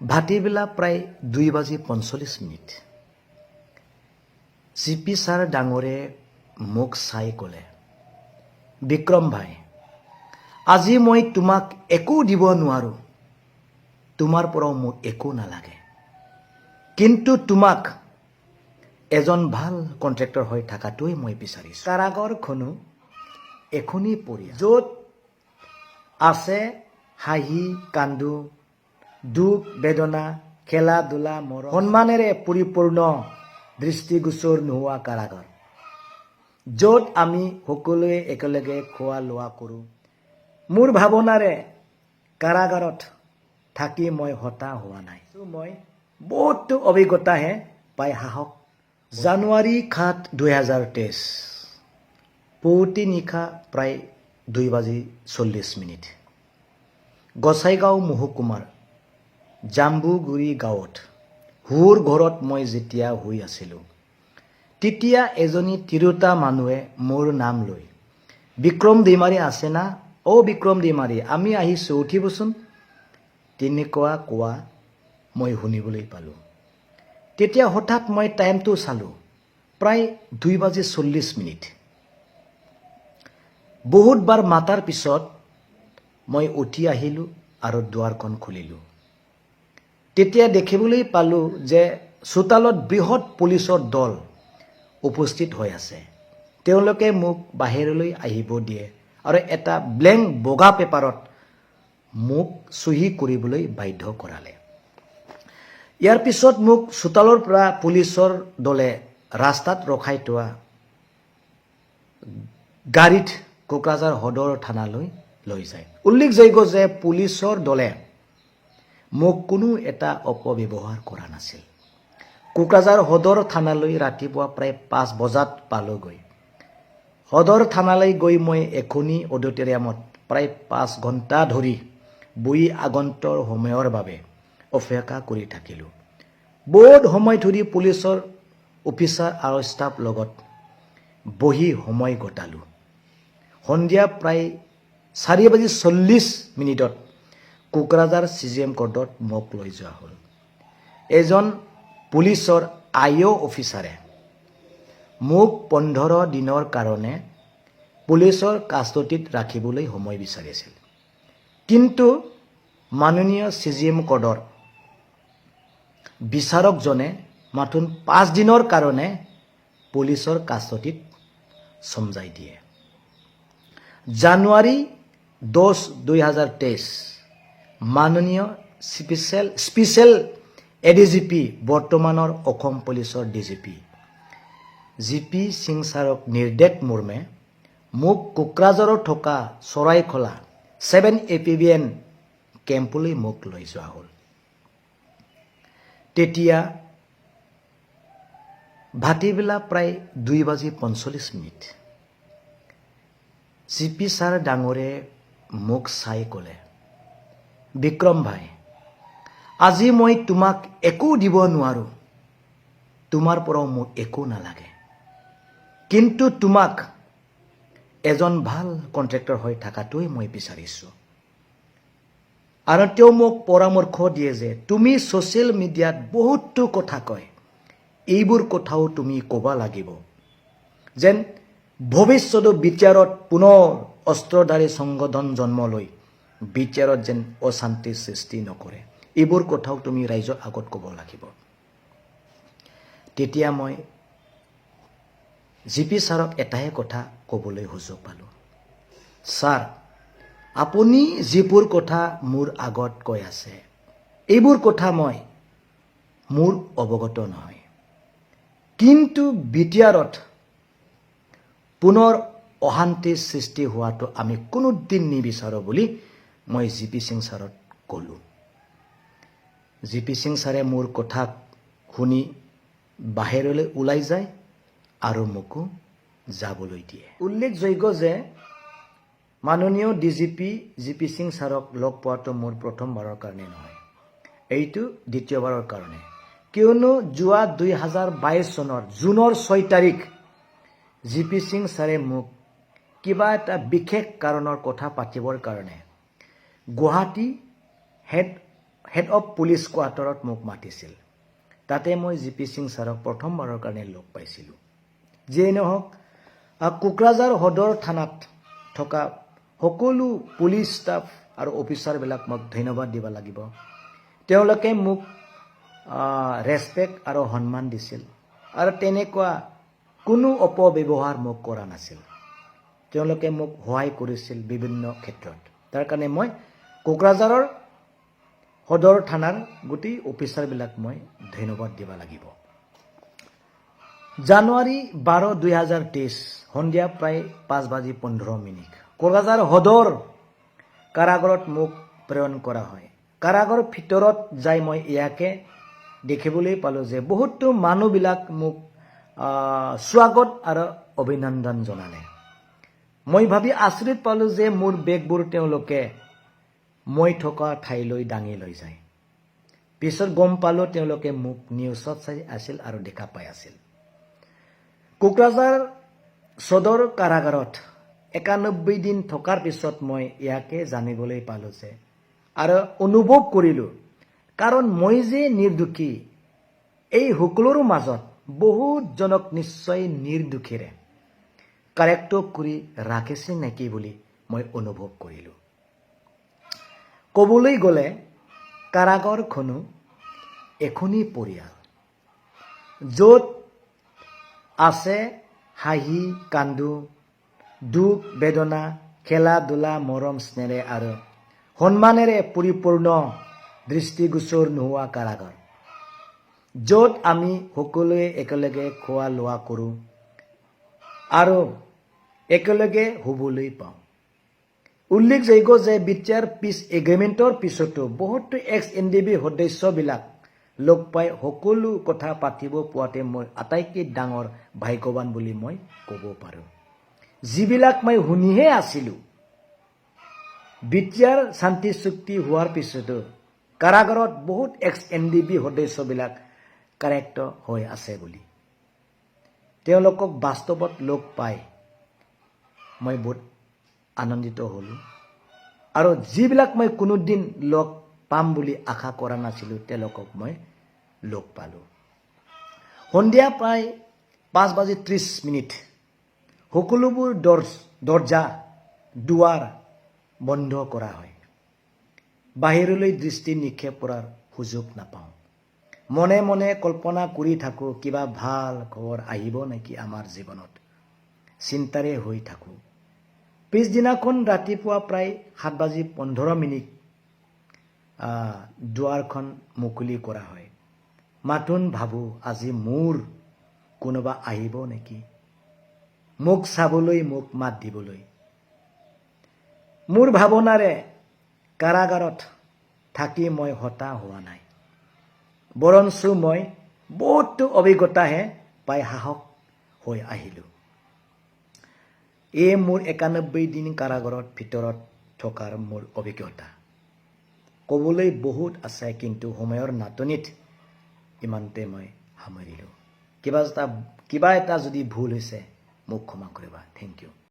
ভাটিবেলা প্ৰায় 2:45 চিপি ছাৰ ডাঙৰে মোক চাই ক'লে, বিক্ৰম ভাই, আজি মই তোমাক একো দিব নোৱাৰো, তোমাৰ পৰাও মোক একো নালাগে, কিন্তু তোমাক এজন ভাল কন্ট্ৰেক্টৰ হৈ থকাটোই মই বিচাৰিছো। কাৰাগাৰখনো এখনি পৰিয়াল, য'ত আছে হাঁহি কান্দো, দুখ বেদনা, খেলা ধূলা, মৰম, সন্মানেৰে পৰিপূৰ্ণ দৃষ্টিগোচৰ নোহোৱা কাৰাগাৰ, য'ত আমি সকলোৱে একেলগে খোৱা লোৱা কৰোঁ। মোৰ ভাৱনাৰে কাৰাগাৰত থাকি মই হতাশ হোৱা নাই। মই বহুতো অভিজ্ঞতাহে পাই সাহস। জানুৱাৰী 7, 2023 পুৱতি নিশা প্ৰায় 2:40 গোসাইগাঁও মহকুমাৰ জাম্বুগুৰি গাঁৱত হুৰ ঘৰত মই যেতিয়া শুই আছিলোঁ, তেতিয়া এজনী তিৰোতা মানুহে মোৰ নাম লৈ, বিক্ৰম দৈমাৰী আছে না? অ' বিক্ৰম দৈমাৰী, আমি আহিছোঁ, উঠিবচোন, তেনেকুৱা কোৱা মই শুনিবলৈ পালোঁ। তেতিয়া হঠাৎ মই টাইমটো চালোঁ, প্ৰায় 2:40। বহুতবাৰ মাতাৰ পিছত মই উঠি আহিলোঁ আৰু দুৱাৰখন খুলিলোঁ। তেতিয়া দেখিবলৈ পালোঁ যে চোতালত বৃহৎ পুলিচৰ দল উপস্থিত হৈ আছে। তেওঁলোকে মোক বাহিৰলৈ আহিব দিয়ে আৰু এটা ব্লেংক বগা পেপাৰত মোক চহী কৰিবলৈ বাধ্য কৰালে। ইয়াৰ পিছত মোক চোতালৰ পৰা পুলিচৰ দলে ৰাস্তাত ৰখাই থোৱা গাড়ীত কোকৰাঝাৰ সদৰ থানালৈ লৈ যায়। উল্লেখযোগ্য যে পুলিচৰ দলে মোক কোনো এটা অপব্যৱহাৰ কৰা নাছিল। কোকৰাঝাৰ সদৰ থানালৈ ৰাতিপুৱা প্ৰায় 5 বজাত পালোগৈ। সদৰ থানালৈ গৈ মই এখনি অডিটৰিয়ামত প্ৰায় 5 ঘণ্টা ধৰি বহি আগন্তুক সময়ৰ বাবে অপেক্ষা কৰি থাকিলোঁ। বহুত সময় ধৰি পুলিচৰ অফিচাৰ আৰু ষ্টাফ লগত বহি সময় কটালোঁ। সন্ধিয়া প্ৰায় 4:40 কোকৰাঝাৰ CGM কোৰ্টত মোক লৈ যোৱা হ'ল। এজন পুলিচৰ IO অফিচাৰে মোক 15 দিনৰ কাৰণে পুলিচৰ কাষ্টডিত ৰাখিবলৈ সময় বিচাৰিছিল, কিন্তু মাননীয় CGM কোৰ্টৰ বিচাৰকজনে মাত্ৰ 5 দিনৰ কাৰণে পুলিচৰ কাষ্টডিত চমজাই দিয়ে। জানুৱাৰী 10, 2023 মাননীয় স্পেচিয়েল ADGP বৰ্তমানৰ অসম পুলিচৰ DGP GP সিং ছাৰক নিৰ্দেশ মৰ্মে মোক কোকৰাঝাৰত থকা চৰাইখোলা 7 APBN কেম্পলৈ মোক লৈ যোৱা হ'ল। তেতিয়া ভাটিবেলা প্ৰায় 2:45 চিপি ছাৰ ডাঙৰে মোক চাই ক'লে, বিক্ৰম ভাই, আজি মই তোমাক একো দিব নোৱাৰো, তোমাৰ পৰাও মোক একো নালাগে, কিন্তু তোমাক এজন ভাল কন্ট্ৰেক্টৰ হৈ থকাটোই মই বিচাৰিছো। আৰু তেওঁ মোক পৰামৰ্শ দিয়ে যে তুমি ছ'চিয়েল মিডিয়াত বহুতো কথা কয়, এইবোৰ কথাও তুমি ক'ব লাগিব, যেন ভৱিষ্যত বিটিআৰত পুনৰ অস্ত্ৰধাৰী সংগঠন জন্ম লৈ বিটিআৰত যেন অশান্তি সৃষ্টি নকৰে, এইবোৰ কথাও তুমি ৰাইজৰ আগত ক'ব লাগিব। তেতিয়া মই GP ছাৰক এটাই কথা ক'বলৈ সুযোগ পালোঁ, ছাৰ, আপুনি যিবোৰ কথা মোৰ আগত কৈ আছে, এইবোৰ কথা মোৰ অৱগত নহয়, কিন্তু বিটিআৰত পুনৰ অশান্তিৰ সৃষ্টি হোৱাটো আমি কোনোদিন নিবিচাৰোঁ বুলি মই GP সিং ছাৰক ক'লোঁ। GP সিং ছাৰে মোৰ কথা শুনি বাহিৰলৈ ওলাই যায় আৰু মোকো যাবলৈ দিয়ে। উল্লেখযোগ্য যে মাননীয় DGP GP সিং ছাৰক লগ পোৱাটো মোৰ প্ৰথমবাৰৰ কাৰণে নহয়, এইটো দ্বিতীয়বাৰৰ কাৰণে, কিয়নো যোৱা 2022 চনৰ জুনৰ 6 তাৰিখ GP সিং ছাৰে মোক কিবা এটা বিশেষ কাৰণৰ কথা পাতিবৰ কাৰণে Guwahati head head of police কোৱাৰ্টাৰত মোক মাতিছিল। তাতে মই জিপি সিং ছাৰক প্ৰথমবাৰৰ কাৰণে লগ পাইছিলোঁ। যিয়ে নহওক কোকৰাঝাৰ সদৰ থানাত থকা সকলো পুলিচ ষ্টাফ আৰু অফিচাৰবিলাক মোক ধন্যবাদ দিব লাগিব। তেওঁলোকে মোক ৰেচপেক্ট আৰু সন্মান দিছিল আৰু তেনেকুৱা কোনো অপব্যৱহাৰ মোক কৰা নাছিল। তেওঁলোকে মোক সহায় কৰিছিল বিভিন্ন ক্ষেত্ৰত। তাৰ কাৰণে মই কোকৰাঝাৰৰ সদৰ থানাৰ গোটেই অফিচাৰবিলাক মই ধন্যবাদ দিব লাগিব। জানুৱাৰী 12, 2023 সন্ধিয়া প্ৰায় 5:15 কোকৰাঝাৰ সদৰ কাৰাগাৰত মোক প্ৰেৰণ কৰা হয়। কাৰাগাৰৰ ভিতৰত যাই মই ইয়াকে দেখিবলৈ পালোঁ যে বহুতো মানুহবিলাক মোক স্বাগত আৰু অভিনন্দন জনালে। মই ভাবি আচৰিত পালোঁ যে মোৰ বেগবোৰ তেওঁলোকে মই থকা ঠাইলৈ দাঙি লৈ যায়। পিছত গম পালোঁ তেওঁলোকে মোক নিউজত চাই আছিল আৰু দেখা পাই আছিল। কোকৰাঝাৰ সদৰ কাৰাগাৰত 91 দিন থকাৰ পিছত মই ইয়াকে জানিবলৈ পালোঁ যে আৰু অনুভৱ কৰিলোঁ, কাৰণ মই যে নিৰ্দোষী, এই সকলোৰে মাজত বহুতজনক নিশ্চয় নিৰ্দোষীৰে কাৰেক্ট কৰি ৰাখিছে নেকি বুলি মই অনুভৱ কৰিলোঁ। ক'বলৈ গ'লে কাৰাগাৰখনো এখনি পৰিয়াল, য'ত আছে হাঁহি কান্দো, দুখ বেদনা, খেলা ধূলা, মৰম স্নেহে আৰু সন্মানেৰে পৰিপূৰ্ণ দৃষ্টিগোচৰ নোহোৱা কাৰাগাৰ, য'ত আমি সকলোৱে একেলগে খোৱা লোৱা কৰোঁ আৰু একেলগে শুবলৈ পাওঁ। উল্লেখযোগ্য যে বিটিআৰ পিছ এগ্ৰিমেণ্টৰ পিছতো বহুতো ex-NDB সদস্যবিলাক লগ পাই সকলো কথা পাতিব পোৱাতে মই আটাইতকৈ ডাঙৰ ভাগ্যৱান বুলি মই ক'ব পাৰোঁ। যিবিলাক মই শুনিহে আছিলোঁ, বিটিআৰ শান্তি চুক্তি হোৱাৰ পিছতো কাৰাগাৰত বহুত ex-NDB সদস্যবিলাক কাৰেক্ট হৈ আছে বুলি। তেওঁলোকক বাস্তৱত লগ পাই মই বহুত আনন্দিত হ'লোঁ আৰু যিবিলাক মই কোনোদিন লগ পাম বুলি আশা কৰা নাছিলোঁ, তেওঁলোকক মই লগ পালোঁ। সন্ধিয়া প্ৰায় 5:30 সকলোবোৰ দৰ্জা দুৱাৰ বন্ধ কৰা হয়। বাহিৰলৈ দৃষ্টি নিক্ষেপ কৰাৰ সুযোগ নাপাওঁ। মনে মনে কল্পনা কৰি থাকোঁ, কিবা ভাল খবৰ আহিব নেকি আমাৰ জীৱনত, চিন্তাৰে হৈ থাকোঁ। পিছদিনাখন ৰাতিপুৱা প্ৰায় 7:15 দুৱাৰখন মুকলি কৰা হয়। মাথোন ভাবোঁ, আজি মোৰ কোনোবা আহিব নেকি মোক চাবলৈ, মোক মাত দিবলৈ। মোৰ ভাৱনাৰে কাৰাগাৰত থাকি মই হতাশ হোৱা নাই, বৰঞ্চ মই বহুতো অভিজ্ঞতাহে পাই সাহস হৈ আহিলোঁ। এই মোৰ 91 দিন কাৰাগাৰৰ ভিতৰত থকাৰ মোৰ অভিজ্ঞতা। ক'বলৈ বহুত আছে, কিন্তু সময়ৰ নাটনিত ইমানতে মই সামৰিলোঁ। কিবা এটা যদি ভুল হৈছে মোক ক্ষমা কৰিবা। Thank U.